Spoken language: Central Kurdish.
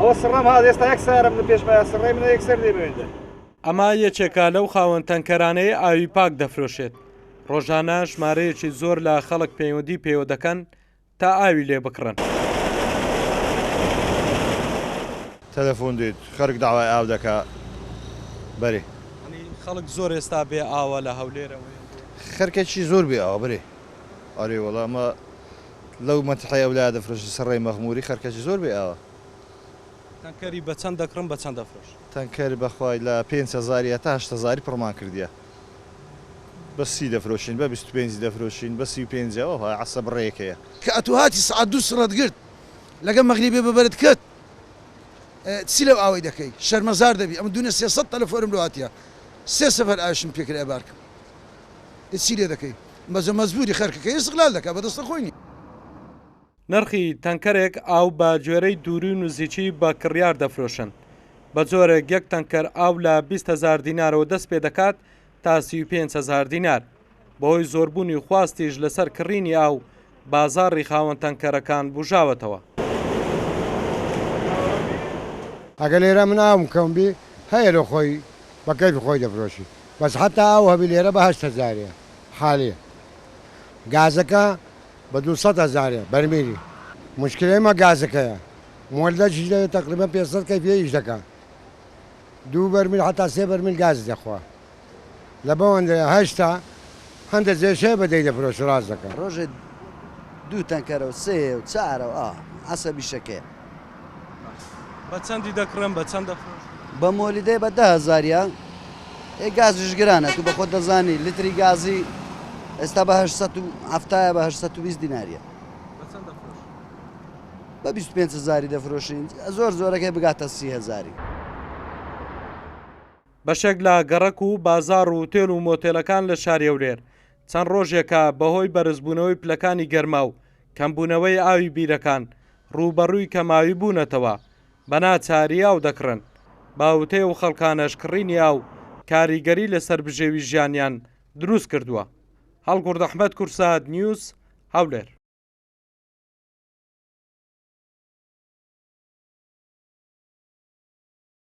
ئەوە سڕەم هات ئێستا یەک سارم لە پێشمە سڕێ منە یەکسەر دێبێنێ. ئەمە یەکێکە لەو خاوەن تەنکەرانەی ئاوی پاک دەفرۆشێت. ڕۆژانە ژمارەیەکی زۆر لە خەڵک پەیوەندی پێوە دەکەن تا ئاوی لێ بکڕن. تەلەفۆن دێت خەرک داوای ئاو دەکا بەرێ خەڵک زۆر ئێستا بێ ئاوە لە هەولێرەوە خەرکێکی زۆر بێ ئاوە بەرێ ئەرێ وەڵامە لەو مەتحی ئەولا دەفرۆشی سەرڕێی مەخموری خەرکێکی زۆر بێ ئاوە. تەنکەری بە چەند دەکڕن بە چەند دەفرۆش؟ تەنکەر بەخوای لە 5,000 تا 8,000 پڕمان کردیە. بە 30 دەفرۆشین بە 25 دەفرۆشین بە 35ەوە عسە بڕێکەیە کە ئەتوهاتی سعات 2 سڕەت گرت لەگەڵ مەغریبێ بەبەرت کرد چی لەو ئاوەی دەکەی شەرمەزار دەبی ئەمە دوونە 300 تەلەفۆنم لە هاتیە 3 سەفەر ئاشم پێکرا بارکەم چی لێ دەکەی بەزە مەزبوری خەرکەکەی استقلال دەکا بەدەستە خۆینی. نرخی تەنکەرێک ئاو بە گوێرەی دووری و نزیکی بە کڕیار دەفرۆشن. بە جۆرێک یەک تەنکەر ئاو لە 20,000 دینارەوە دەست پێ دەکات تا 35,000 دینار. بەهۆی زۆربوونی خواستیش لەسەر کڕینی ئاو بازاڕی خاوەن تەنکەرەکان بژاوەتەوە. ئەگە لێرە من ئاوم کەم بی هەیە لە خۆی بەکەیفی خۆی دەفرۆشی بەس حتا ئاو هەبی لێرە بە 8,000 حالیە گازەکە بە 200,000 بەرمیلی مشکلەیمە گازەکەیە مۆلدەجی لەوێ تقریبا 500 کەیفیەیش دەکات 2 بەرمیل حتا 3 بەرمیل گاز دەخوا لە بەوەندە هەشتا هەندە جێشەیە بەدەی دەفرۆش ڕاز دەکەن ڕۆژێ 2 تەنکەرەوە 3 و 4 عەسەبی شەکەیە. بە چەندی دەکڕن بە چەند دەفرۆش؟ بە مۆلیدەی بە 10,000 گازش گرانە تو بە خۆت دەزانی لیتری گازی ئێستا بە 870 بە 820 دیناریە بە 25,000 دەفرۆشین زۆر زۆرەکەی بگاتە 30,000. بەشێک لە گەڕەک و بازار و تێل و مۆتێلەکان لە شاری هەولێر چەند ڕۆژێکە بەهۆی بەرزبوونەوەی پلەکانی گەرما و کەمبوونەوەی ئاوی بیرەکان ڕوبەڕووی کەماوی بوونەتەوە بە ناچاری ئاو دەکڕن. باوتێ و خەڵکانەش کڕینی ئاو کاریگەری لەسەر بژێوی ژیانیان دروست کردووە. هەڵگورد ئەحمەد کورساد نیوز هەولێر.